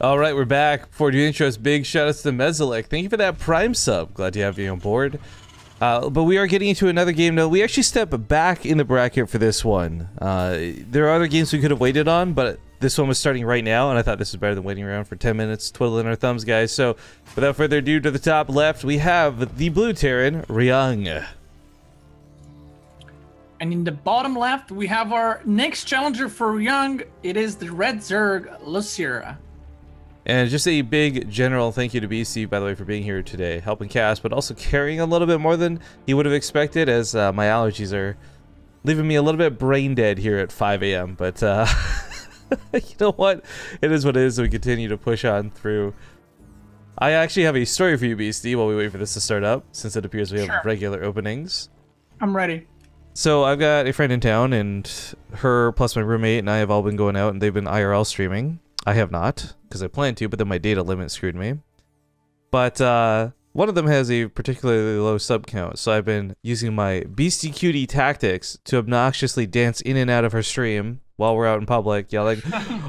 All right, we're back. Before doing intros, big shout outs to Olimoleague. Thank you for that Prime sub. Glad to have you on board. But we are getting into another game now. We actually step back in the bracket for this one. There are other games we could have waited on, but this one was starting right now, and I thought this was better than waiting around for 10 minutes, twiddling our thumbs, guys. So, without further ado, to the top left, we have the blue Terran, Ryung. And in the bottom left, we have our next challenger for Ryung. It is the red Zerg, Losira. And just a big general thank you to BC, by the way, for being here today, helping cast, but also carrying a little bit more than he would have expected, as my allergies are leaving me a little bit brain dead here at 5 a.m. But you know what? It is what it is. We continue to push on through. I actually have a story for you, BC, while we wait for this to start up, since it appears we have regular openings. I'm ready. So I've got a friend in town, and her plus my roommate and I have all been going out, and they've been IRL streaming. I have not, because I planned to, but then my data limit screwed me. But one of them has a particularly low sub count, so I've been using my beastie cutie tactics to obnoxiously dance in and out of her stream while we're out in public, yelling,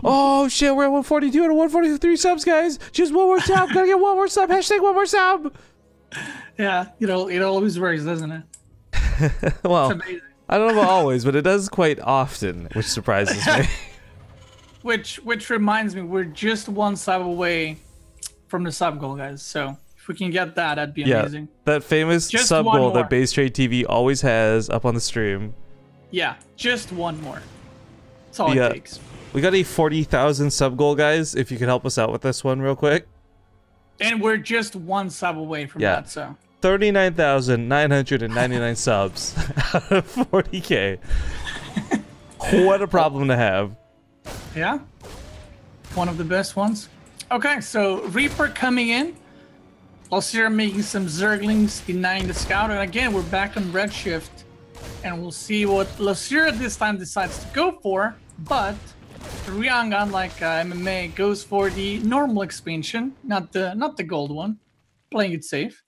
"Oh shit, we're at 142 out of 143 subs, guys! Just one more sub, gotta get one more sub, hashtag one more sub!" Yeah, it always works, doesn't it? Well, I don't know about always, but it does quite often, which surprises me. Which reminds me, we're just one sub away from the sub goal, guys. So if we can get that, that'd be amazing. That famous just sub goal more. that BaseTradeTV always has up on the stream. Yeah, just one more. That's all it takes. We got a 40,000 sub goal, guys. If you could help us out with this one real quick. And we're just one sub away from that, so. 39,999 subs out of 40K. What a problem to have. Yeah, one of the best ones. Okay, so Reaper coming in. Losira making some Zerglings denying the scout. And again, we're back on Redshift. And we'll see what Losira this time decides to go for. But Ryung, unlike MMA, goes for the normal expansion, not the gold one. Playing it safe.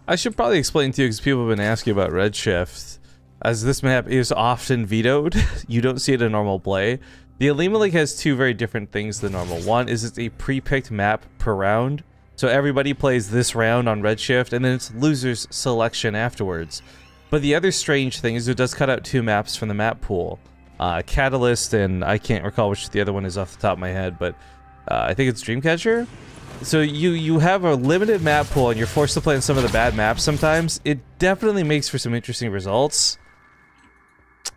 I should probably explain to you, because people have been asking about Redshift. As this map is often vetoed, you don't see it in normal play. The Olimoleague has two very different things than normal. One is it's a pre-picked map per round, so everybody plays this round on Redshift, and then it's loser's selection afterwards. But the other strange thing is it does cut out two maps from the map pool. Catalyst, and I can't recall which the other one is off the top of my head, but I think it's Dreamcatcher? So you have a limited map pool, and you're forced to play on some of the bad maps sometimes. It definitely makes for some interesting results.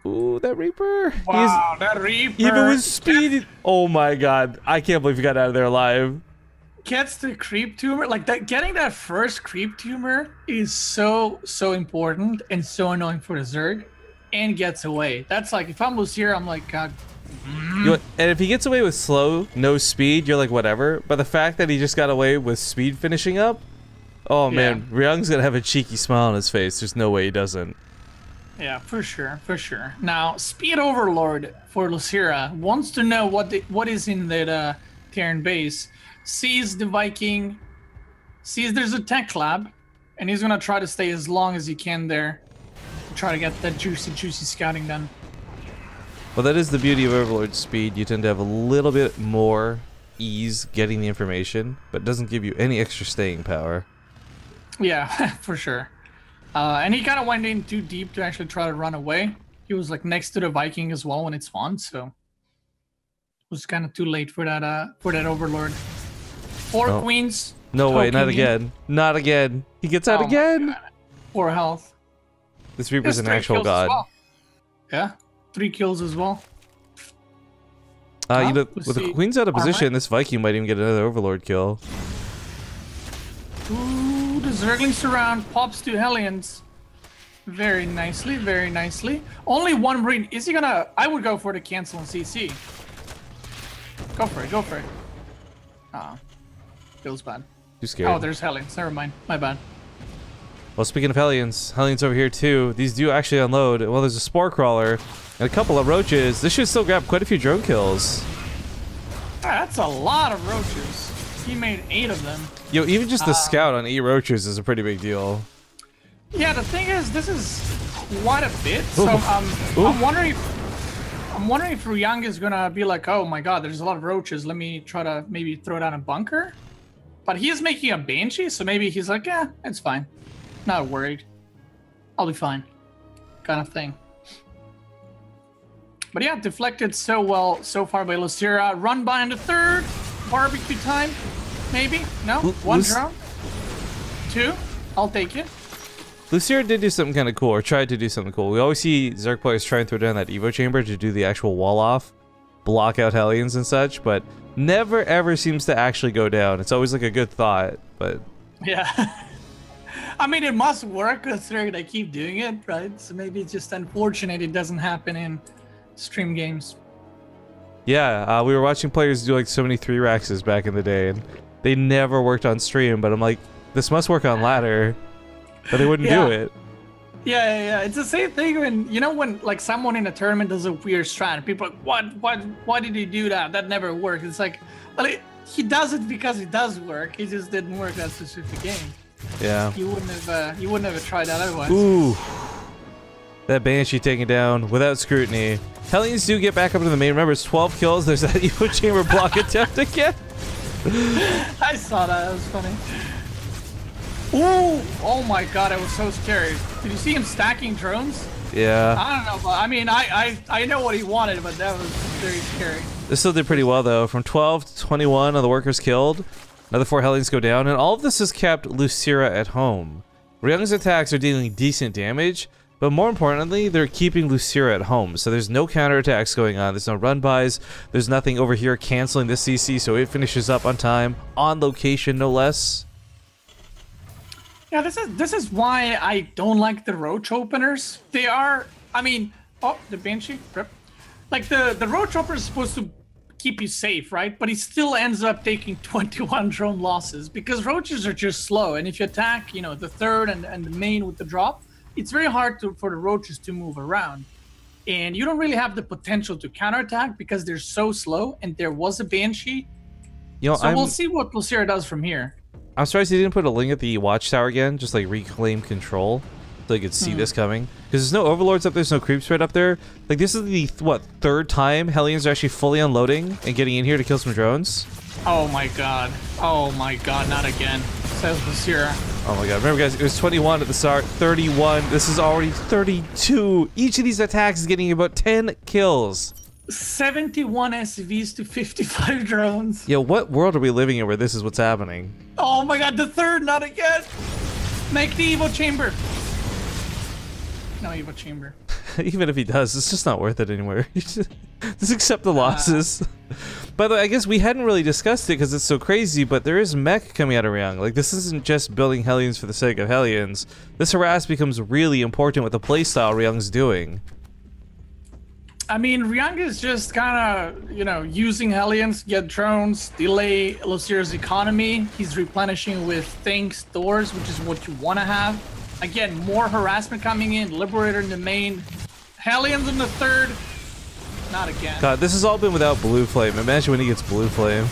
Ooh, that Reaper. Wow, that Reaper. Even with speed. Oh my god. I can't believe you got out of there alive. Gets the creep tumor. Like, that, getting that first creep tumor is so important and so annoying for the Zerg. And gets away. That's like, if I'm Losira, I'm like, God. And if he gets away with slow, no speed, you're like, whatever. But the fact that he just got away with speed finishing up. Oh man, Ryung's gonna have a cheeky smile on his face. There's no way he doesn't. Yeah, for sure, for sure. Now, Speed Overlord for Losira wants to know what is in the Terran base. Sees the Viking, sees there's a tech lab, and he's gonna try to stay as long as he can there. Try to get that juicy scouting done. Well, that is the beauty of Overlord speed. You tend to have a little bit more ease getting the information, but it doesn't give you any extra staying power. Yeah, for sure. And he kind of went in too deep to actually try to run away. He was like next to the Viking as well when it spawned, so it was kind of too late for that Overlord. Four queens. No way, not again. Not again. He gets out again. 4 health. This Reaper's an actual god. Well. Yeah, 3 kills as well. You know, with the queens out of position, this Viking might even get another Overlord kill. Ooh, the Zergling surround pops 2 Hellions. Very nicely, very nicely. Only 1 Marine. Is he gonna... I would go for the cancel and CC. Go for it, go for it. Feels bad. Too scared. Oh, there's Hellions. Never mind. My bad. Well, speaking of Hellions over here too. These do actually unload. Well, there's a Spore Crawler and a couple of Roaches. This should still grab quite a few drone kills. That's a lot of Roaches. He made 8 of them. Yo, even just the scout on 8 Roaches is a pretty big deal. Yeah, the thing is, this is quite a bit. So I'm wondering I'm wondering if Ryung is gonna be like, oh my god, there's a lot of roaches. Let me try to maybe throw down a bunker. But he is making a Banshee, so maybe he's like, yeah, it's fine. Not worried. I'll be fine. Kind of thing. But yeah, deflected so well so far by Losira. Run by in the third. Barbecue time. Maybe? No? One drone? Two? I'll take it. Losira did do something kind of cool, or tried to do something cool. We always see Zerg players try and throw down that Evo chamber to do the actual wall off, block out Hellions and such, but never ever seems to actually go down. It's always like a good thought, but... Yeah. I mean, it must work considering they keep doing it, right? So maybe it's just unfortunate it doesn't happen in stream games. Yeah, we were watching players do like so many 3-racks back in the day, and they never worked on stream, but I'm like, this must work on ladder. But they wouldn't do it. Yeah. It's the same thing when, you know, when like someone in a tournament does a weird strat, people are like, why did he do that? That never worked. It's like, well, he does it because it does work. He just didn't work that specific game. Yeah. You wouldn't have tried that otherwise. Ooh. That Banshee taken down without scrutiny. Hellions do get back up to the main. Remember, it's 12 kills. There's that Evo chamber block attempt again. I saw that. That was funny. Ooh! Oh my god, I was so scared. Did you see him stacking drones? Yeah. I don't know, but I mean, I know what he wanted, but that was very scary. This still did pretty well, though. From 12 to 21 of the workers killed. Another 4 Hellions go down, and all of this has kept Losira at home. Ryung's attacks are dealing decent damage, but more importantly, they're keeping Losira at home. So there's no counterattacks going on, there's no run-bys, there's nothing over here canceling this CC, so it finishes up on time, on location, no less. Yeah, this is why I don't like the roach openers. They are, I mean, oh, the Banshee, rip. Like the roach opener is supposed to keep you safe, right? But he still ends up taking 21 drone losses because roaches are just slow. And if you attack, you know, the third and the main with the drop, it's very hard for the roaches to move around. And you don't really have the potential to counterattack because they're so slow. And there was a Banshee. You know, so we'll see what Losira does from here. I'm surprised he didn't put a link at the watchtower again, just like reclaim control, so you could see this coming. Because there's no overlords up there, there's no creep spread up there. Like, this is the, what, 3rd time Hellions are actually fully unloading and getting in here to kill some drones? Oh my god. Oh my god, not again. Says Losira. Oh my god. Remember, guys, it was 21 at the start, 31. This is already 32. Each of these attacks is getting about 10 kills. 71 SCVs to 55 drones. Yo, what world are we living in where this is what's happening? Oh my god, the third, not again. Make the Evo chamber. No Evo chamber. Even if he does, it's just not worth it anymore. Just accept the losses. By the way, I guess we hadn't really discussed it because it's so crazy, but there is mech coming out of Ryung. Like, this isn't just building Hellions for the sake of Hellions. This harass becomes really important with the playstyle Ryung's doing. I mean, Ryung is just kind of, you know, using Hellions, get drones, delay Losira's economy. He's replenishing with things, doors, which is what you want to have. Again, more harassment coming in, Liberator in the main, Hellions in the third. Not again. God, this has all been without Blue Flame. Imagine when he gets Blue Flame.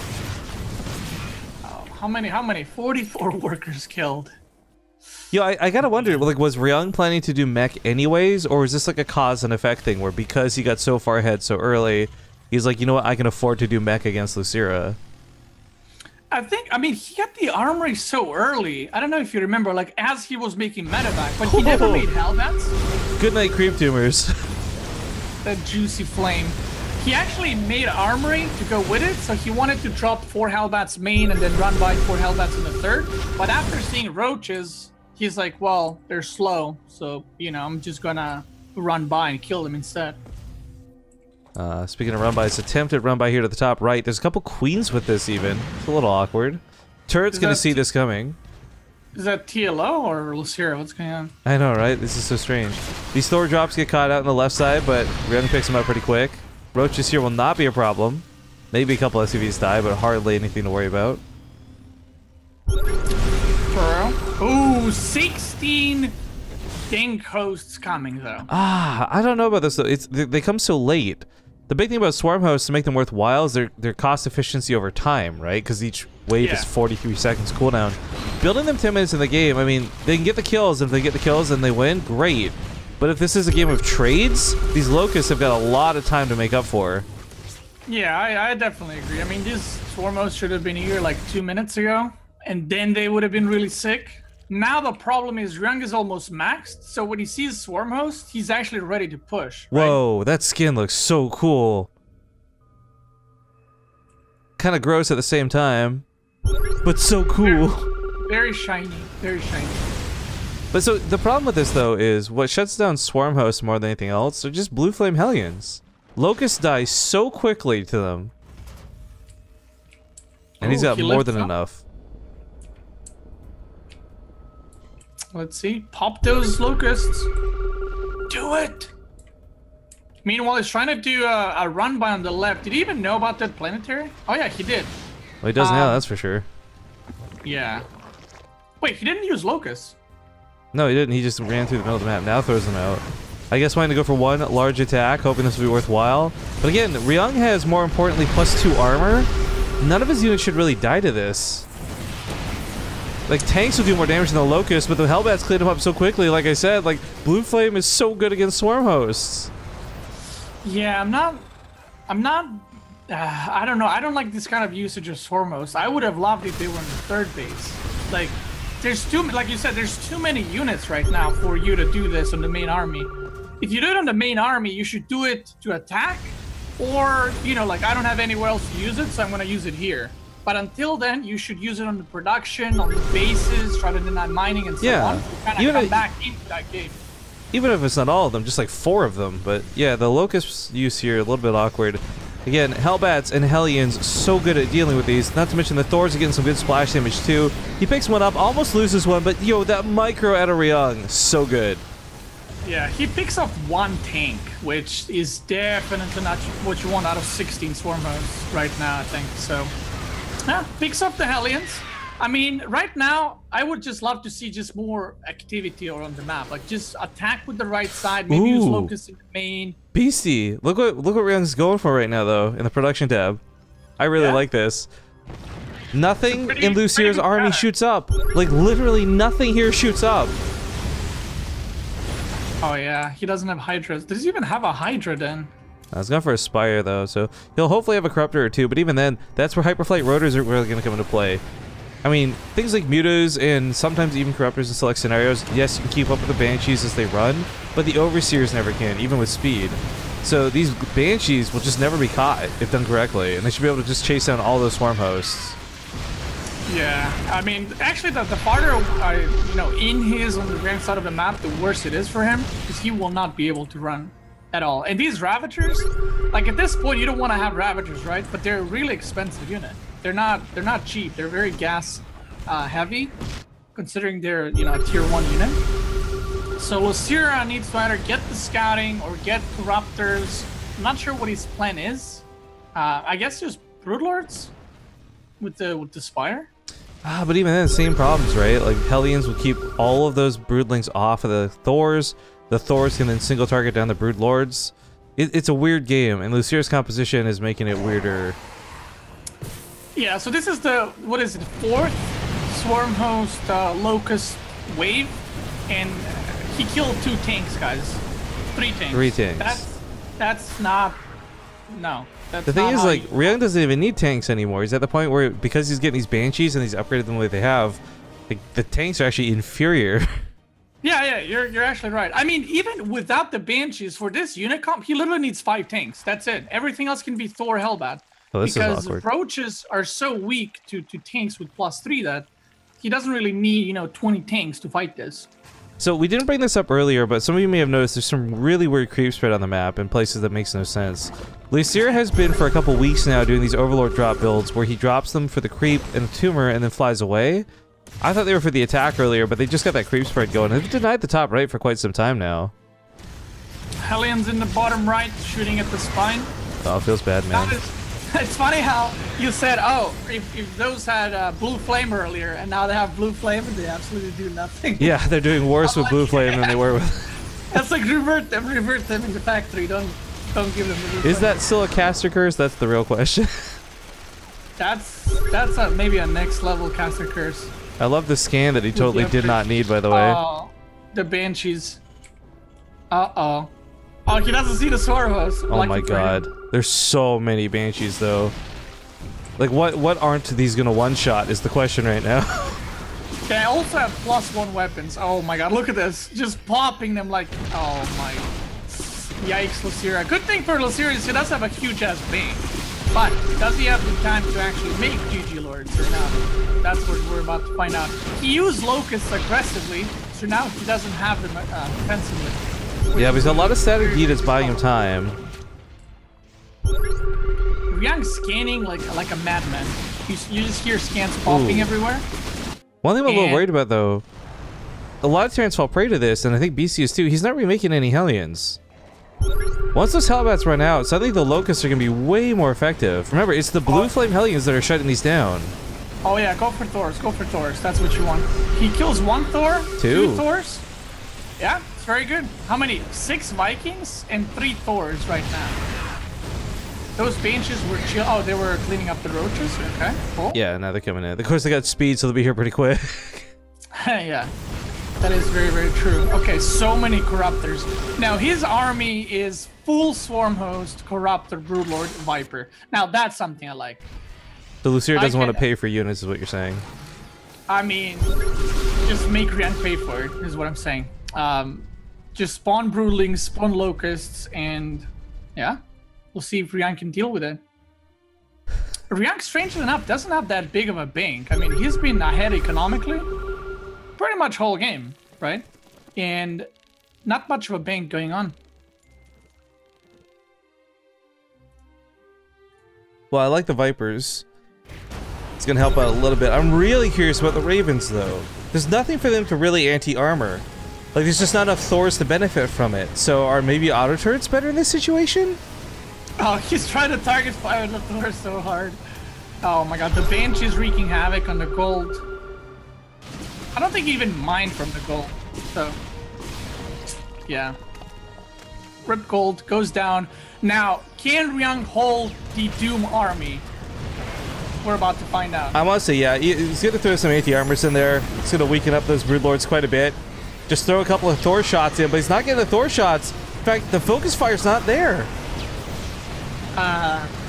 Oh, how many? 44 workers killed. Yo, I gotta wonder, like, was Ryung planning to do mech anyways, or is this like a cause and effect thing where because he got so far ahead so early, he's like, you know what, I can afford to do mech against Losira? I mean, he got the armory so early. I don't know if you remember, like, as he was making medevac, but he never made Hellbats. Good night, creep tumors. That juicy flame. He actually made armory to go with it, so he wanted to drop 4 Hellbats main and then run by 4 Hellbats in the third. But after seeing roaches, he's like, well, they're slow, so, you know, I'm just gonna run by and kill them instead. Speaking of run-bys, attempted run-by here to the top right. There's a couple queens with this even. It's a little awkward. Turret's gonna see this coming. Is that TLO or Losira? What's going on? I know, right? This is so strange. These Thor drops get caught out on the left side, but Ryung picks them up pretty quick. Roaches here will not be a problem. Maybe a couple SUVs die, but hardly anything to worry about. Ooh, 16 dink hosts coming, though. I don't know about this, though. They come so late. The big thing about swarm hosts to make them worthwhile is their cost efficiency over time, right? Because each wave is 43 seconds cooldown. Building them 10 minutes in the game, I mean, they can get the kills. If they get the kills and they win, great. But if this is a game of trades, these Locusts have got a lot of time to make up for. Yeah, I definitely agree. I mean, these Swarm hosts should have been here like 2 minutes ago, and then they would have been really sick. Now the problem is Ryung is almost maxed, so when he sees Swarm host, he's actually ready to push. Right? Whoa, that skin looks so cool. Kind of gross at the same time, but so cool. Very shiny, very shiny. But so the problem with this though is what shuts down Swarm hosts more than anything else are just Blue Flame Hellions. Locusts die so quickly to them. And he's got more than enough. Let's see. Pop those Locusts. Do it! Meanwhile, he's trying to do a run by on the left. Did he even know about that planetary? Oh yeah, he did. Well, he does now, that's for sure. Yeah. Wait, he didn't use Locusts. No, he didn't. He just ran through the middle of the map. Now throws them out. I guess wanting to go for one large attack, hoping this will be worthwhile. But again, Ryung has, more importantly, +2 armor. None of his units should really die to this. Like, tanks will do more damage than the Locust, but the Hellbats cleaned him up so quickly. Like I said, like, Blue Flame is so good against Swarm hosts. Yeah, I don't know. I don't like this kind of usage of Swarm hosts. I would have loved if they were in the third base. Like, like you said, there's too many units right now for you to do this on the main army. If you do it on the main army, you should do it to attack, or, you know, like, I don't have anywhere else to use it, so I'm going to use it here. But until then, you should use it on the production, on the bases, try to deny mining, and so on. Kind of come back into that game. Even if it's not all of them, just like 4 of them. But yeah, the Locust use here, a little bit awkward. Again, Hellbats and Hellions so good at dealing with these. Not to mention the Thors are getting some good splash damage too. He picks one up, almost loses one, but yo, that micro out of Ryung, so good. Yeah, he picks up 1 tank, which is definitely not what you want out of 16 Swarm hosts right now, I think. So, yeah, picks up the Hellions. I mean, right now, I would just love to see just more activity on the map. Like, just attack with the right side, maybe use Locust in the main. Beastie. Look what Ryung's going for right now, though, in the production tab. I really like this. Nothing in Losira's army shoots up. Like, literally nothing here shoots up. Oh, yeah. He doesn't have Hydras. Does he even have a Hydra, then? I was going for a Spire, though, so he'll hopefully have a Corruptor or 2, but even then, that's where Hyperflight Rotors are really going to come into play. I mean, things like Mutas and sometimes even Corruptors in select scenarios, yes, you can keep up with the Banshees as they run, but the Overseers never can, even with speed. So these Banshees will just never be caught if done correctly, and they should be able to just chase down all those Swarm hosts. Yeah, I mean, actually, the farther, you know, in his on the grand side of the map, the worse it is for him, because he will not be able to run at all. And these Ravagers, like at this point, you don't want to have Ravagers, right? But they're a really expensive unit. They're not cheap. They're very gas heavy, considering they're, you know, a tier 1 unit. So Losira needs to either get the scouting or get Corruptors. I'm not sure what his plan is. I guess just Broodlords with the Spire. But even then, same problems, right? Like, Hellions will keep all of those Broodlings off of the Thors. The Thors can then single target down the Broodlords. It's a weird game, and Losira's composition is making it weirder. Yeah, so this is the, what is it, 4th Swarm Host Locust wave, and he killed 2 tanks, guys. 3 tanks. 3 tanks. That's not, no. That's the thing not is, like, you... Ryung doesn't even need tanks anymore. He's at the point where, because he's getting these Banshees and he's upgraded them the way they have, like, the tanks are actually inferior. Yeah, you're actually right. I mean, even without the Banshees, for this unit comp, he literally needs 5 tanks. That's it. Everything else can be Thor Hellbat. Oh, because approaches are so weak to tanks with +3 that he doesn't really need, you know, 20 tanks to fight this. So we didn't bring this up earlier, but some of you may have noticed there's some really weird creep spread on the map in places that makes no sense. Losira has been for a couple weeks now doing these Overlord drop builds where he drops them for the creep and the tumor and then flies away. I thought they were for the attack earlier, but they just got that creep spread going. They've denied the top right for quite some time now. Hellions in the bottom right, shooting at the spine. Oh, it feels bad, man. It's funny how you said, oh, if those had Blue Flame earlier, and now they have Blue Flame, and they absolutely do nothing. Yeah, they're doing worse with Blue Flame than they were with... That's like revert them in the factory. Don't give them the Blue Is Flame. That still a caster curse? That's the real question. That's maybe a next level caster curse. I love the scan that he totally did not need, by the way. Oh, the Banshees. Uh-oh. Oh, he doesn't see the Swarmos. Oh my god. There's so many Banshees, though. Like, what aren't these gonna one-shot is the question right now. They also have +1 weapons. Oh my god, look at this. Just popping them like... Oh my... Yikes, Losira. Good thing for Losira is he does have a huge-ass bane. But does he have the time to actually make GG Lords or not? That's what we're about to find out. He used Locusts aggressively, so now he doesn't have them defensively. Yeah, but he's a lot of static heat that's buying him time. Ryung's scanning like a madman. You just hear scans popping everywhere. One thing I'm a little worried about, though, a lot of Terrans fall prey to this, and I think BC is too. He's not remaking any Hellions. Once those Hellbats run out, suddenly the Locusts are going to be way more effective. Remember, it's the Blue Flame Hellions that are shutting these down. Oh yeah, go for Thors. Go for Thors. That's what you want. He kills 1 Thor, 2 Thors. Yeah, it's very good. How many? 6 Vikings and 3 Thors right now. Those benches were chill. Oh, they were cleaning up the roaches. Okay, cool. Yeah, now they're coming in. Of course, they got speed, so they'll be here pretty quick. Yeah, that is very, very true. Okay, so many Corruptors. Now, his army is full Swarm Host, Corruptor, Broodlord, Viper. Now, that's something I like. So Losira doesn't want to pay for units, is what you're saying. I mean, just make Ryung pay for it, is what I'm saying. Just spawn Broodlings, spawn Locusts, and yeah. We'll see if Ryung can deal with it. Ryung, strangely enough, doesn't have that big of a bank. I mean, he's been ahead economically pretty much whole game, right? And not much of a bank going on. Well, I like the Vipers. It's going to help out a little bit. I'm really curious about the Ravens, though. There's nothing for them to really anti-armor. Like, there's just not enough Thors to benefit from it. So are maybe auto turrets better in this situation? Oh, he's trying to target fire the Thor so hard. Oh my god, the Banshee is wreaking havoc on the gold. I don't think he even mined from the gold. So, yeah. Rip gold, goes down. Now, can Ryung hold the Doom army? We're about to find out. I want to say, yeah, he's going to throw some anti-armors in there. It's going to weaken up those Broodlords quite a bit. Just throw a couple of Thor shots in, but he's not getting the Thor shots. In fact, the focus fire's not there.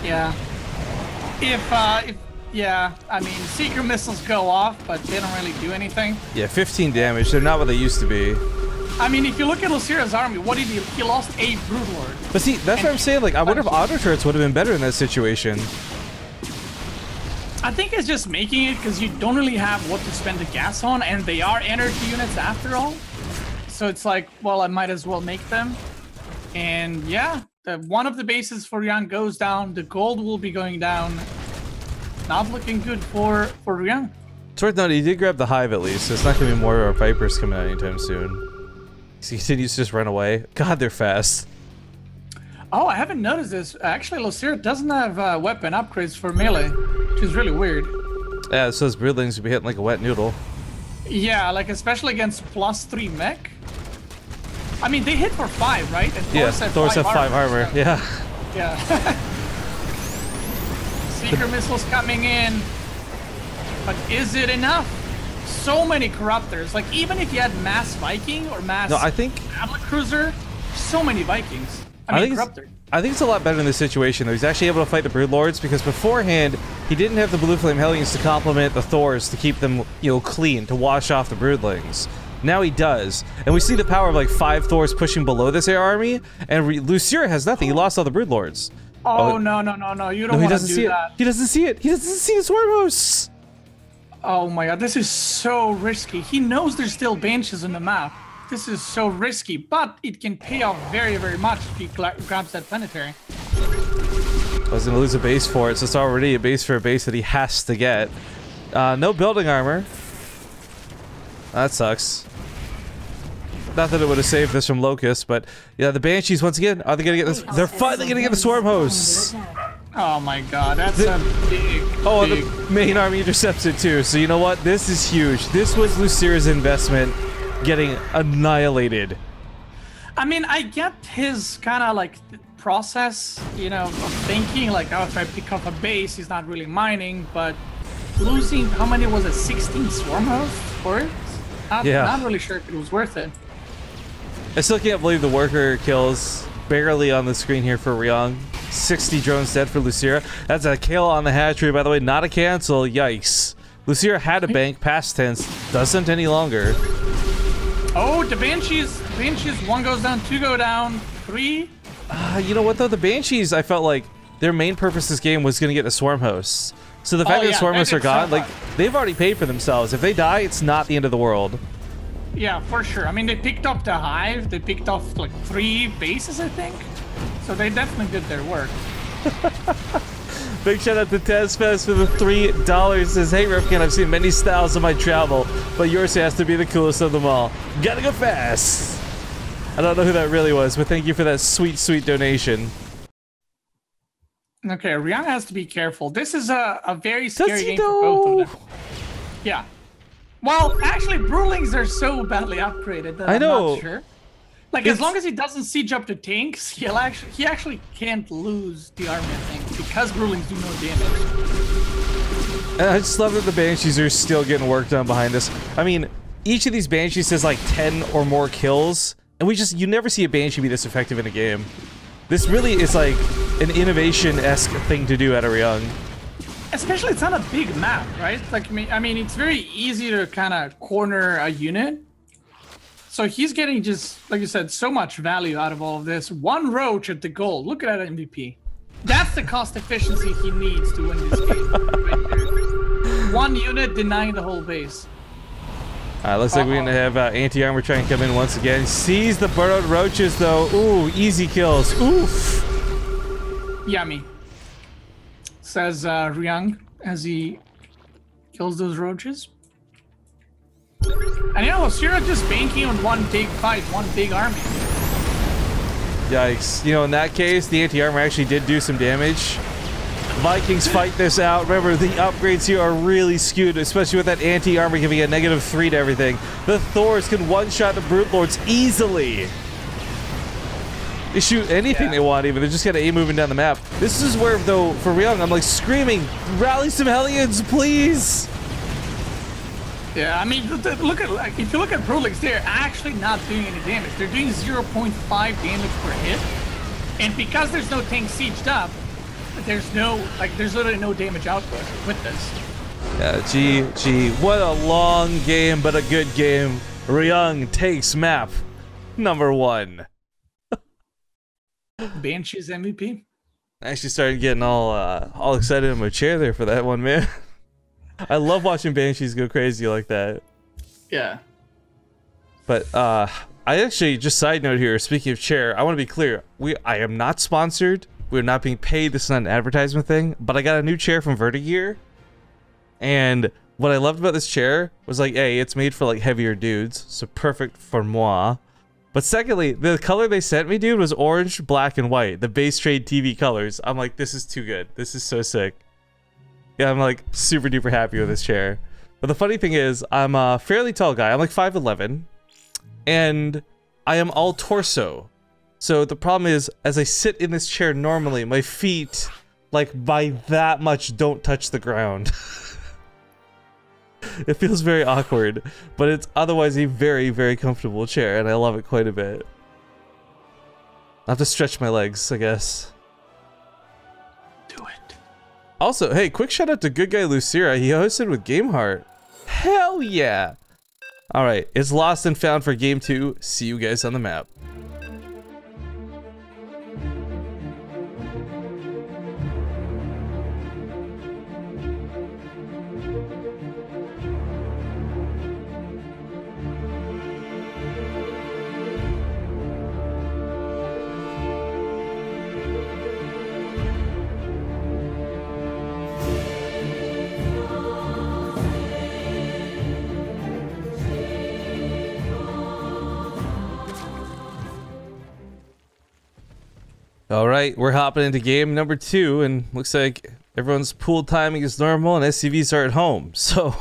Yeah. Yeah, I mean, Seeker missiles go off, but they don't really do anything. Yeah, 15 damage. They're not what they used to be. I mean, if you look at Losira's army, what did he lost 8 Broodlord. But see, that's what I'm saying. Like, I wonder if auto turrets would have been better in that situation. I think it's just making it because you don't really have what to spend the gas on, and they are energy units after all. So it's like, well, I might as well make them. And yeah, one of the bases for Ryung goes down. The gold will be going down. Not looking good for Ryung. It's worth noting, he did grab the Hive at least, so it's not going to be more Vipers coming out anytime soon. He continues to just run away. God, they're fast. Oh, I haven't noticed this. Actually, Losira doesn't have weapon upgrades for melee, which is really weird. Yeah, so those Broodlings will be hitting like a wet noodle. Yeah, like especially against +3 mech. I mean, they hit for 5, right? And yeah, Thors have 5 armor. So. Yeah. Yeah. Seeker missiles coming in. But is it enough? So many Corruptors. Like, even if you had mass Viking or mass Battle Cruiser, so many Vikings. I mean, Corruptor. I think it's a lot better in this situation, though. He's actually able to fight the Broodlords, because beforehand, he didn't have the Blue Flame Hellions to complement the Thors to keep them, you know, clean, to wash off the Broodlings. Now he does. And we see the power of, like, 5 Thors pushing below this air army, and Losira has nothing. He lost all the Broodlords. Oh, no. You don't want to do that. He doesn't see it. He doesn't see the Swarm Hosts. Oh my god, this is so risky. He knows there's still benches on the map. This is so risky, but it can pay off very, very much if he grabs that planetary. I was going to lose a base for it, so it's already a base for a base that he has to get. No building armor. That sucks. Not that it would have saved this from Locust, but yeah, the Banshees, once again, are they going to get this? They're finally going to get the Swarm Hosts. Oh my god, that's a big... Oh, the main army intercepts it too, so you know what? This is huge. This was Losira's investment getting annihilated. I mean, I get his kind of like process, you know, of thinking, like, oh, if I pick up a base, he's not really mining, but losing, how many was it, 16 Swarm Hosts for it? Not really sure if it was worth it. I still can't believe the worker kills barely on the screen here for Ryung. 60 drones dead for Losira. That's a kill on the hatchery, by the way, not a cancel. Yikes. Losira had a bank, past tense, doesn't any longer. Oh, the Banshees, one goes down, two go down, three. You know what though? The Banshees, I felt like their main purpose this game was going to get the Swarm Hosts. So the fact that the Swarm Hosts are gone, like, they've already paid for themselves. If they die, it's not the end of the world. Yeah, for sure. I mean, they picked up the Hive. They picked off like 3 bases, I think. So they definitely did their work. Big shout out to TezFest for the $3. Says, hey Ripkin, I've seen many styles in my travel, but yours has to be the coolest of them all. Gotta go fast. I don't know who that really was, but thank you for that sweet, sweet donation. Okay, Ryung has to be careful. This is a very scary game for both of them. Yeah. Well, actually, Brewlings are so badly upgraded that I'm not sure. Like, as long as he doesn't siege up the tanks, he actually can't lose the army, I think, because Brewlings do no damage. And I just love that the Banshees are still getting work done behind us. I mean, each of these Banshees has like 10 or more kills, and you never see a Banshee be this effective in a game. This really is like an innovation-esque thing to do at a Ryung. Especially, it's not a big map, right? Like, I mean, it's very easy to kind of corner a unit. So he's getting just, like you said, so much value out of all of this. 1 roach at the goal. Look at that MVP. That's the cost efficiency he needs to win this game. Right there. 1 unit denying the whole base. Looks like we're going to have anti-armor try and come in once again. Sees the burrowed roaches, though. Ooh, easy kills. Oof. Yummy. Says Ryung as he kills those roaches. And you know, Losira just banking on 1 big fight, 1 big army. Yikes. You know, in that case, the anti-armor actually did do some damage. Vikings fight this out. Remember, the upgrades here are really skewed, especially with that anti-armor giving a -3 to everything. The Thors can one-shot the Brute Lords easily. They shoot anything they want, even. They're just kind of A-moving down the map. This is where, though, for Ryung, I'm like screaming, rally some Hellions, please! Yeah, I mean, look at, like, if you look at Brewlings, they're actually not doing any damage. They're doing 0.5 damage per hit. And because there's no tank sieged up, there's literally no damage output with this. Yeah, GG. What a long game, but a good game. Ryung takes map #1. Banshee's MVP. I actually started getting all excited in my chair there for that one, man. I love watching Banshees go crazy like that. Yeah. But I actually, just side note here, speaking of chair, I want to be clear. I am not sponsored. We're not being paid. This is not an advertisement thing. But I got a new chair from Vertigear. And what I loved about this chair was like, hey, it's made for like heavier dudes. So perfect for moi. But secondly, the color they sent me, dude, was orange, black, and white. The BaseTradeTV colors. I'm like, this is too good. This is so sick. Yeah, I'm like super duper happy with this chair. But the funny thing is, I'm a fairly tall guy. I'm like 5'11", and I am all torso. So the problem is, as I sit in this chair normally, my feet, like by that much, don't touch the ground. It feels very awkward, but it's otherwise a very, very comfortable chair, and I love it quite a bit. I have to stretch my legs, I guess. Do it. Also, hey, quick shout out to good guy Losira. He hosted with Gameheart. Hell yeah! Alright, it's lost and found for game 2. See you guys on the map. Alright, we're hopping into game number 2, and looks like everyone's pool timing is normal and SCVs are at home. So,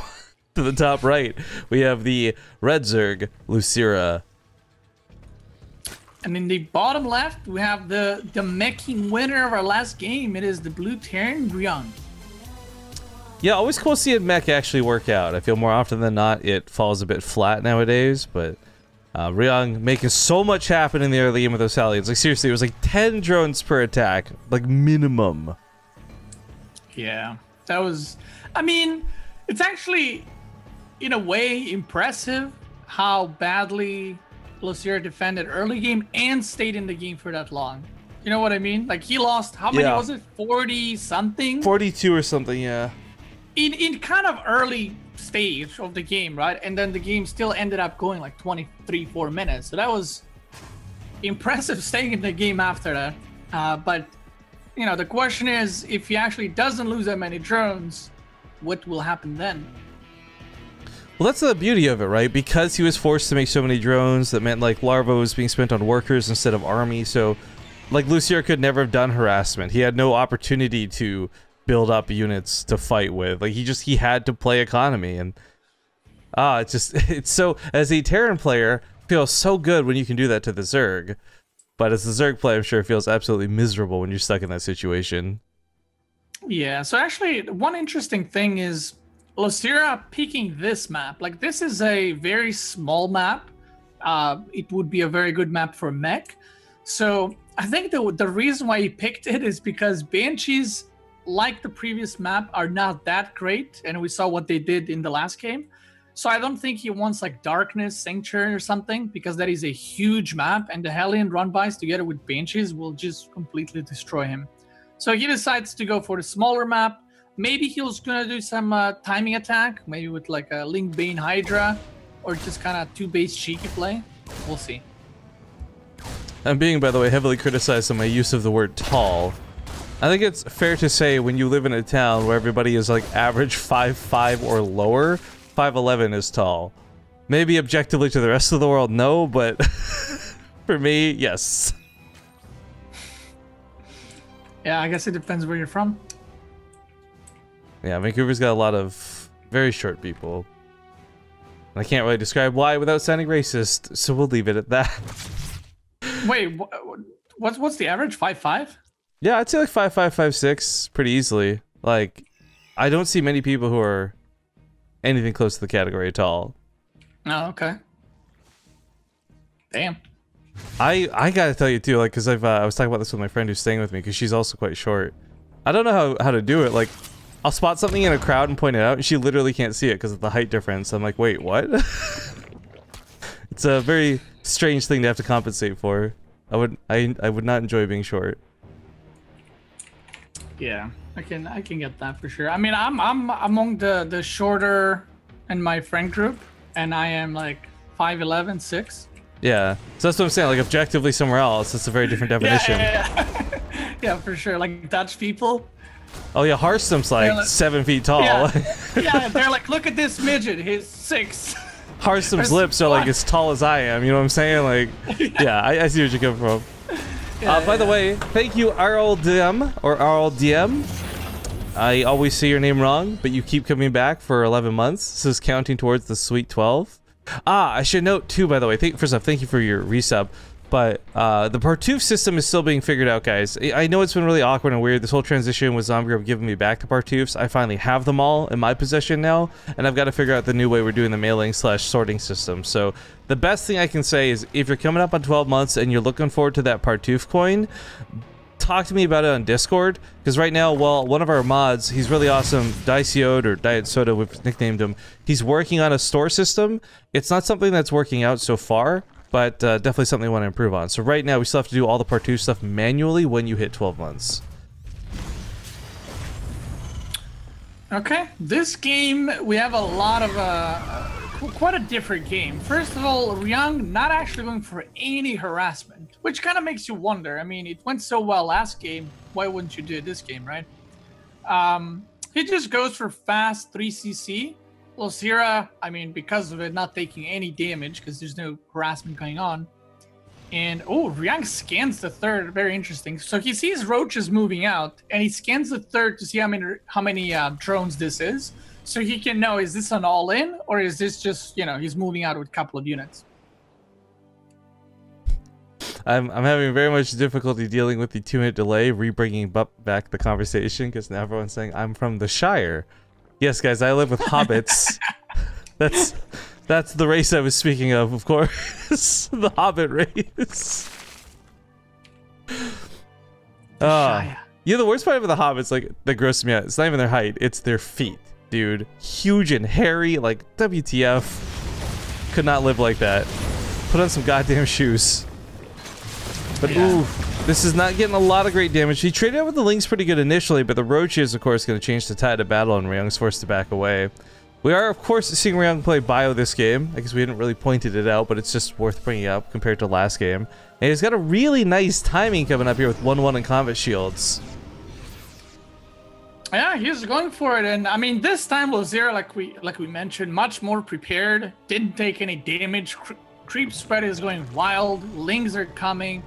to the top right, we have the Red Zerg, Losira. And in the bottom left, we have the meching winner of our last game. It is the Blue Terran, Ryung. Yeah, always cool seeing mech actually work out. I feel more often than not it falls a bit flat nowadays, but Ryung making so much happen in the early game with those Hellions. Like, seriously, it was like 10 drones per attack, like, minimum. Yeah, that was... I mean, it's actually, in a way, impressive how badly Losira defended early game and stayed in the game for that long. You know what I mean? Like, he lost, how many was it? 40-something? 42 or something, yeah. In kind of early stage of the game, right? And then the game still ended up going like 23-4 minutes. So that was impressive staying in the game after that. But, you know, the question is, if he actually doesn't lose that many drones, what will happen then? Well, that's the beauty of it, right? Because he was forced to make so many drones, that meant like larva was being spent on workers instead of army. So, like, Losira could never have done harassment. He had no opportunity to build up units to fight with. Like, he had to play economy, and it's so, as a Terran player, it feels so good when you can do that to the Zerg. But as the Zerg player, I'm sure it feels absolutely miserable when you're stuck in that situation. Yeah, so actually, one interesting thing is Losira picking this map. Like, this is a very small map. It would be a very good map for mech. So I think the reason why he picked it is because Banshees, like the previous map, are not that great, and we saw what they did in the last game. So I don't think he wants like Darkness, Sanctuary or something, because that is a huge map, and the Hellion run-bys together with Banshees will just completely destroy him. So he decides to go for the smaller map. Maybe he was gonna do some timing attack, maybe with like a Link Bane Hydra, or just kind of 2-base cheeky play. We'll see. I'm being, by the way, heavily criticized on my use of the word tall. I think it's fair to say when you live in a town where everybody is like average 5'5" or lower, 5'11" is tall. Maybe objectively to the rest of the world, no, but for me, yes. Yeah, I guess it depends where you're from. Yeah, Vancouver's got a lot of very short people. I can't really describe why without sounding racist, so we'll leave it at that. Wait, what's the average? 5'5"? Yeah, I'd say like 5'5", 5'6", pretty easily. Like, I don't see many people who are anything close to the category at all. Oh, okay. Damn. I gotta tell you too, like, because I was talking about this with my friend who's staying with me, because she's also quite short. I don't know how to do it. Like, I'll spot something in a crowd and point it out, and she literally can't see it because of the height difference. I'm like, wait, what? It's a very strange thing to have to compensate for. I would not enjoy being short. Yeah, I can get that for sure. I mean, I'm among the shorter in my friend group, and I am like 5'11", 6. Yeah, so that's what I'm saying. Like, objectively somewhere else, it's a very different definition. Yeah. Yeah, for sure. Like Dutch people. Oh yeah, Harstom's like 7 feet tall. Yeah. Yeah, they're like, look at this midget, he's 6. Harstom's lips are like as tall as I am. You know what I'm saying? Like, yeah, I see where you come from. By the way, thank you, RLDM, or RLDM. I always say your name wrong, but you keep coming back for 11 months. This is counting towards the Sweet 12. I should note too, by the way, first off, thank you for your resub. But the Partouf system is still being figured out, guys. I know it's been really awkward and weird. This whole transition with Zombie Grub giving me back to Partoufs. I finally have them all in my possession now, and I've got to figure out the new way we're doing the mailing/sorting system. So the best thing I can say is if you're coming up on 12 months and you're looking forward to that Partouf coin, talk to me about it on Discord, because right now, well, one of our mods, he's really awesome, Dicioed, or Diet Soda, we've nicknamed him, he's working on a store system. It's not something that's working out so far, but definitely something we want to improve on. So right now, we still have to do all the Partouf stuff manually when you hit 12 months. Okay, this game, we have a lot of, quite a different game. First of all, Ryung not actually going for any harassment, which kind of makes you wonder. I mean, it went so well last game, why wouldn't you do it this game, right? He just goes for fast 3cc. Losira, I mean, because of it not taking any damage, because there's no harassment going on. And, oh, Ryung scans the third, very interesting. So he sees roaches moving out, and he scans the third to see how many drones this is. So he can know, is this an all-in, or is this just, you know, he's moving out with a couple of units? I'm having very much difficulty dealing with the 2-minute delay, re-bringing back the conversation, because now everyone's saying I'm from the Shire. Yes, guys, I live with hobbits. That's That's the race I was speaking of course. The Hobbit race. Yeah, the worst part of the Hobbits, like, that grosses me out, it's not even their height, it's their feet, dude. Huge and hairy, like, WTF. Could not live like that. Put on some goddamn shoes. But ooh, this is not getting a lot of great damage. He traded out with the Lings pretty good initially, but the Roach is, of course, going to change the tide of battle, and Ryung's forced to back away. We are, of course, seeing Ryung play Bio this game. I guess we hadn't really pointed it out, but it's just worth bringing up compared to last game. And he's got a really nice timing coming up here with 1-1 and combat shields. Yeah, he's going for it, and I mean, this time Losira, like we mentioned, much more prepared. Didn't take any damage. Creep spread is going wild. Lings are coming.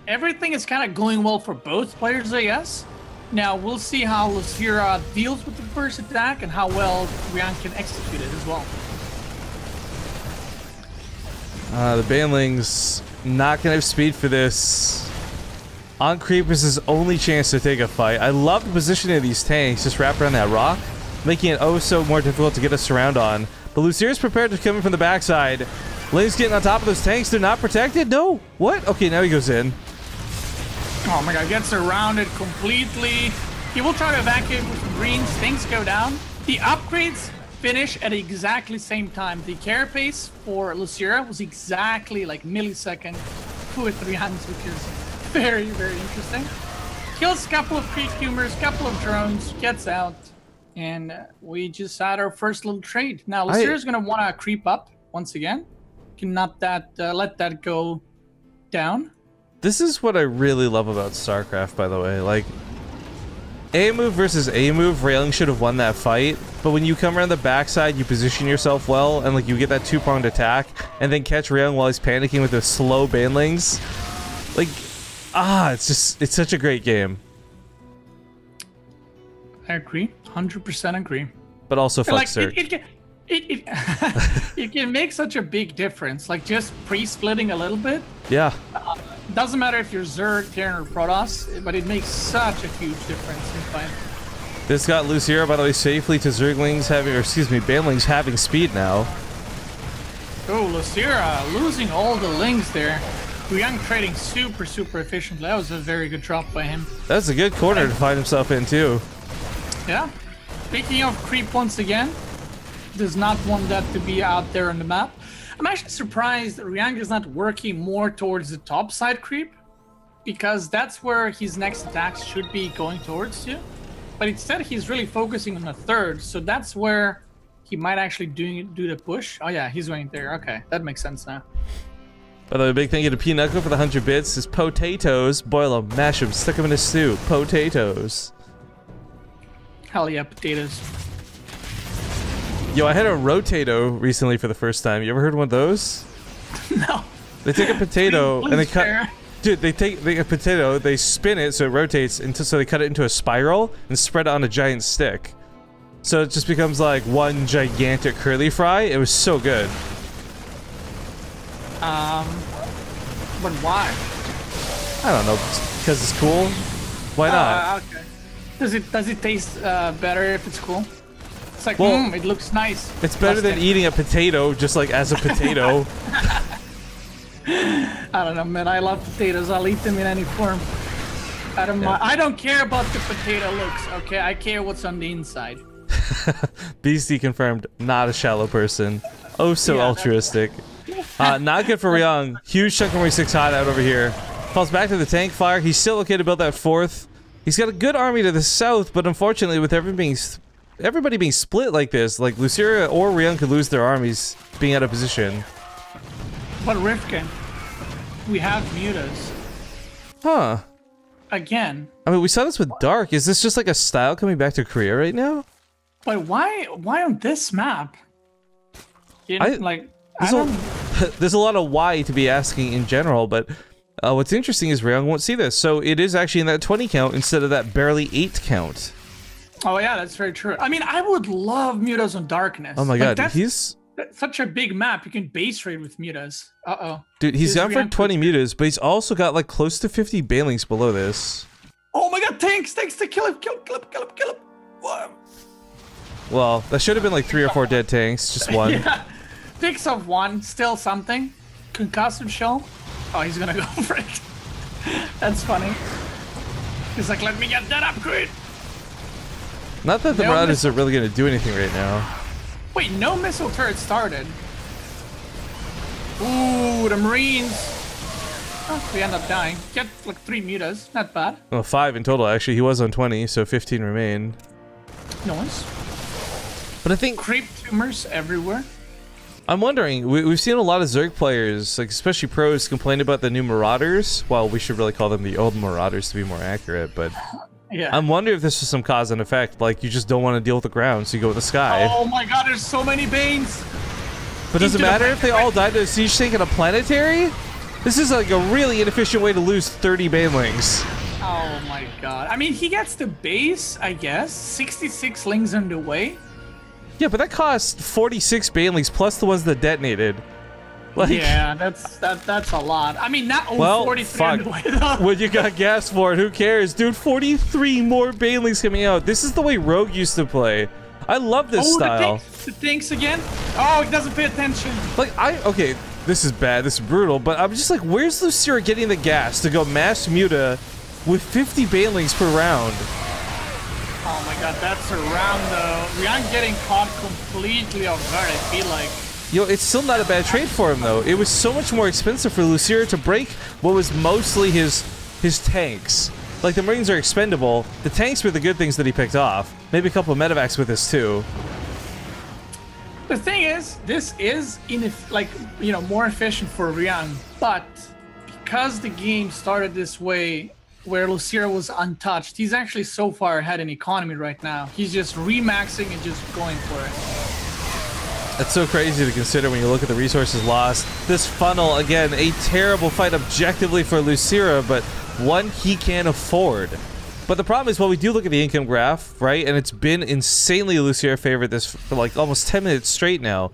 Everything is kind of going well for both players, I guess. Now we'll see how Losira deals with the first attack and how well Ryung can execute it as well. The Banelings not gonna have speed for this. On creep is his only chance to take a fight. I love the positioning of these tanks, just wrapped around that rock, making it oh so more difficult to get a surround on. But Losira's prepared to come in from the backside. Ling's getting on top of those tanks. They're not protected? No. What? Okay, now he goes in. Oh my god, gets surrounded completely. He will try to evacuate with greens. Things go down. The upgrades finish at exactly same time. The carapace for Losira was exactly like millisecond with Ryung's, which is very, very interesting. Kills a couple of creep humors, couple of drones, gets out, and we just had our first little trade. Now Losira's gonna want to creep up once again. Cannot let that go down. This is what I really love about StarCraft, by the way. Like, A move versus A move, Ryung should have won that fight. But when you come around the backside, you position yourself well, and like you get that two-pronged attack, and then catch Ryung while he's panicking with the slow Banelings. Like, it's such a great game. I agree, 100% agree. But also fuck like, Zerg. It can make such a big difference, like just pre-splitting a little bit. Yeah. Doesn't matter if you're Zerg, Terran, or Protoss, but it makes such a huge difference in fight. This got Losira, by the way, safely to Zerglings having, or excuse me, Banelings having speed now. Oh, Losira losing all the Lings there. Ryung trading super efficiently. That was a very good drop by him. That's a good corner to find himself in, too. Yeah. Speaking of creep once again, does not want that to be out there on the map. I'm actually surprised that Ryung is not working more towards the top side creep, because that's where his next attacks should be going towards too. But instead he's really focusing on the third, so that's where he might actually do the push. Oh yeah, he's going there. Okay, that makes sense now. By the way, big thank you to P-Knuckle for the 100 bits. His potatoes, boil them, mash them, stick them in a stew. Potatoes. Hell yeah, potatoes. Yo, I had a rotato recently for the first time. You ever heard one of those? No. They take a potato and they cut. Fair. Dude, they take a potato, they spin it so it rotates, so they cut it into a spiral and spread it on a giant stick. So it just becomes like one gigantic curly fry. It was so good. But why? I don't know, because it's cool. Why not? Okay. Does it taste better if it's cool? It's like, well, it looks nice. It's better than eating a potato just like as a potato. I don't know, man. I love potatoes. I'll eat them in any form. I don't care about the potato looks, okay? I care what's on the inside. BC confirmed, not a shallow person. Oh, so altruistic. Not good for Ryung. Huge chunk of 6 hot out over here. Falls back to the tank fire. He's still okay to build that fourth. He's got a good army to the south, but unfortunately with everybody being split like this, like Losira or Ryung could lose their armies being out of position. But Rifkin, we have mutas. Huh. Again. I mean, we saw this with Dark. Is this just like a style coming back to Korea right now? But why on this map? There's a lot of why to be asking in general, but what's interesting is Ryung won't see this, so it is actually in that 20 count instead of that barely 8 count. Oh yeah, that's very true. I mean, I would love mutas on Darkness. Oh my god, that's such a big map. You can base raid with mutas. Uh-oh. Dude, he's gone for 20 mutas, but he's also got like close to 50 Banelings below this. Oh my god, tanks to kill him. Kill him. Well, that should have been like 3 or 4 dead tanks, just one. Yeah. Picks up one, still something. Concussive shell. Oh, he's gonna go for it. That's funny. He's like, let me get that upgrade. Not that the Marauders are really gonna do anything right now. Wait, no missile turret started. Ooh, the Marines. Oh, we end up dying. Get like 3 mutas. Not bad. Well, 5 in total, actually. He was on 20, so 15 remain. Nice. But I think... Creep tumors everywhere. I'm wondering, we've seen a lot of Zerg players, like especially pros, complain about the new Marauders. Well, we should really call them the old Marauders to be more accurate, but... Yeah. I'm wondering if this is some cause and effect, like you just don't want to deal with the ground, so you go with the sky. Oh my god, there's so many Banes! But does it matter if they all died to a siege tank and a planetary? This is like a really inefficient way to lose 30 banelings. Oh my god. I mean, he gets the base, I guess. 66 lings underway. Yeah, but that cost 46 banelings plus the ones that detonated. Like, yeah, that's a lot. I mean, not only well, 43 underway though. When you got gas for it, who cares? Dude, 43 more banelings coming out. This is the way Rogue used to play. I love this style. The tanks again? Oh, he doesn't pay attention. Like, okay, this is bad, this is brutal, but I'm just like, where's Losira getting the gas to go mass muta with 50 banelings per round? Oh my god, that's a round though. Ryung getting caught completely off guard, I feel like. Yo, it's still not a bad trade for him though. It was so much more expensive for Losira to break what was mostly his tanks. Like, the Marines are expendable. The tanks were the good things that he picked off. Maybe a couple of medevacs with this too. The thing is, this is more efficient for Ryung, but because the game started this way, where Losira was untouched, he's actually so far ahead in economy right now. He's just remaxing and just going for it. That's so crazy to consider when you look at the resources lost. This funnel, again, a terrible fight objectively for Losira, but one he can't afford. But the problem is, while we do look at the income graph, right, and it's been insanely Losira favorite this for like almost 10 minutes straight now,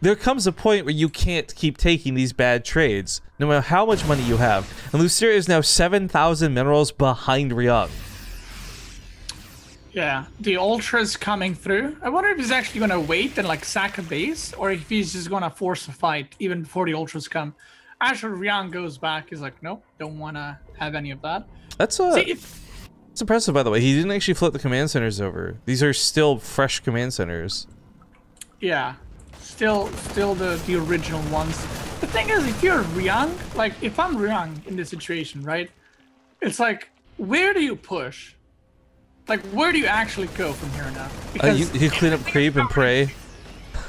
there comes a point where you can't keep taking these bad trades, no matter how much money you have. And Losira is now 7,000 minerals behind Ryung. Yeah, the ultras coming through. I wonder if he's actually going to wait and like sack a base, or if he's just going to force a fight even before the ultras come. After Ryung goes back, he's like, nope, don't want to have any of that. That's it's impressive, by the way. He didn't actually flip the command centers over. These are still fresh command centers. Yeah, still the original ones. The thing is, if you're Ryung, like if I'm Ryung in this situation, right? It's like, where do you push? Like, where do you actually go from here now? Because you clean up creep and pray.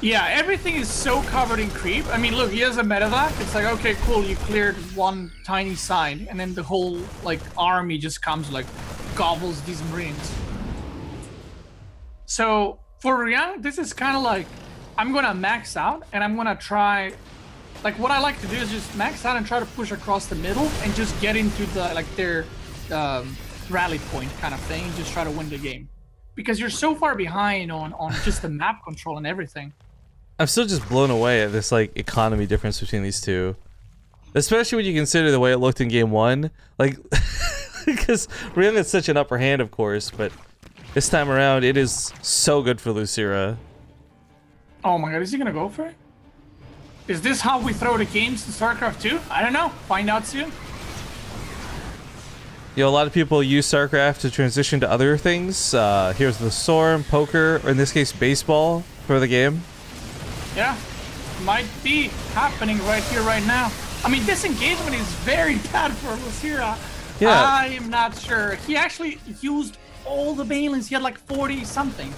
Yeah, everything is so covered in creep. I mean, look, he has a medevac. It's like, okay, cool, you cleared one tiny side, and then the whole, like, army just comes, like, gobbles these Marines. So, for Ryung, this is kind of like, I'm gonna max out, and I'm gonna try... Like, what I like to do is just max out and try to push across the middle, and just get into the, like, their... rally point kind of thing, just try to win the game, because you're so far behind on just the map control and everything. I'm still just blown away at this like economy difference between these two, especially when you consider the way it looked in game one. Like, because Ryung had such an upper hand, of course, but this time around it is so good for Losira. Oh my god, is he gonna go for it? Is this how we throw the games in StarCraft 2? I don't know. Find out soon. You know, a lot of people use StarCraft to transition to other things. Here's the Storm, poker, or in this case, baseball for the game. Yeah, might be happening right here, right now. I mean, this engagement is very bad for Losira. Yeah. I am not sure. He actually used all the banelings. He had like 40-something.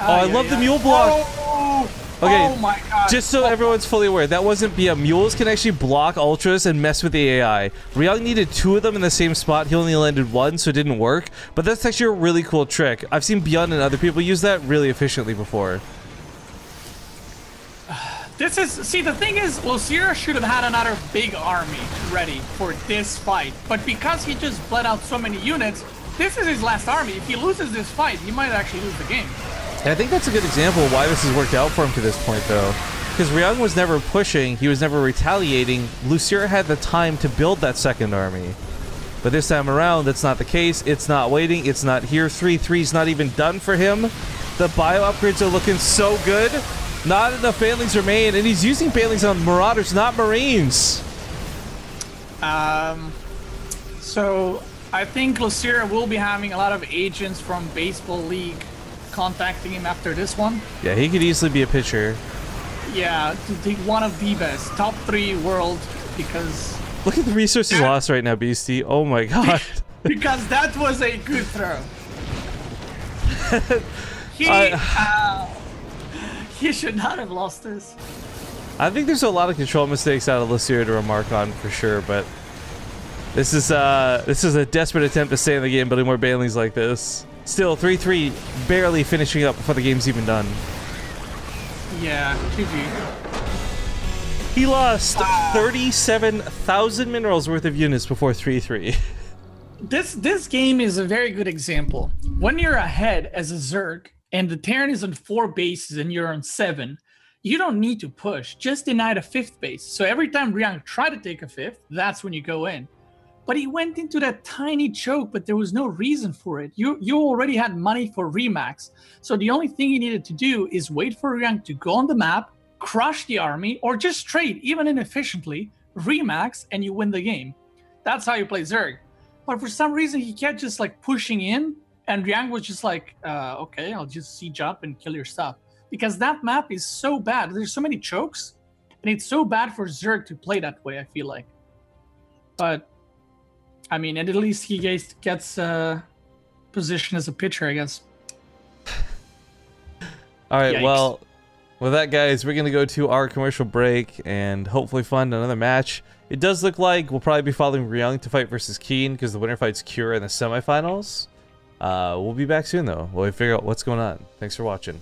I love the mule block. Oh! Okay, oh my god. Just so everyone's fully aware, that wasn't BM. Mules can actually block ultras and mess with the AI. Ryung needed 2 of them in the same spot. He only landed 1, so it didn't work. But that's actually a really cool trick. I've seen Beyond and other people use that really efficiently before. See, the thing is, Losira should have had another big army ready for this fight. But because he just bled out so many units, this is his last army. If he loses this fight, he might actually lose the game. And I think that's a good example of why this has worked out for him to this point, though. Because Ryung was never pushing, he was never retaliating. Losira had the time to build that second army. But this time around, that's not the case. It's not waiting, it's not here. 3-3's not even done for him. The bio upgrades are looking so good. Not enough banelings remain, and he's using banelings on Marauders, not Marines. So I think Losira will be having a lot of agents from Baseball League contacting him after this one. Yeah, he could easily be a pitcher. Yeah, one of the best, top 3 world, because... Look at the resources lost right now, Beastie. Oh my god. Because that was a good throw. He should not have lost this. I think there's a lot of control mistakes out of Losira to remark on for sure, but this is a desperate attempt to stay in the game, building more banelings like this. Still, 3-3 barely finishing up before the game's even done. Yeah, GG. He lost 37,000 minerals worth of units before 3-3. This game is a very good example. When you're ahead as a Zerg and the Terran is on 4 bases and you're on 7, you don't need to push. Just deny the 5th base. So every time Ryung tried to take a 5th, that's when you go in. But he went into that tiny choke, but there was no reason for it. You already had money for Remax. So the only thing you needed to do is wait for Ryung to go on the map, crush the army, or just trade, even inefficiently, Remax, and you win the game. That's how you play Zerg. But for some reason, he kept just like pushing in, and Ryung was just like, okay, I'll just siege up and kill your stuff. Because that map is so bad. There's so many chokes, and it's so bad for Zerg to play that way, I feel like. But, I mean, and at least he gets position as a pitcher, I guess. All right, Yikes. well, with that, guys, we're going to go to our commercial break and hopefully find another match. It does look like we'll probably be following Ryung to fight versus Keen because the winner fights Cure in the semifinals. We'll be back soon, though, while we figure out what's going on. Thanks for watching.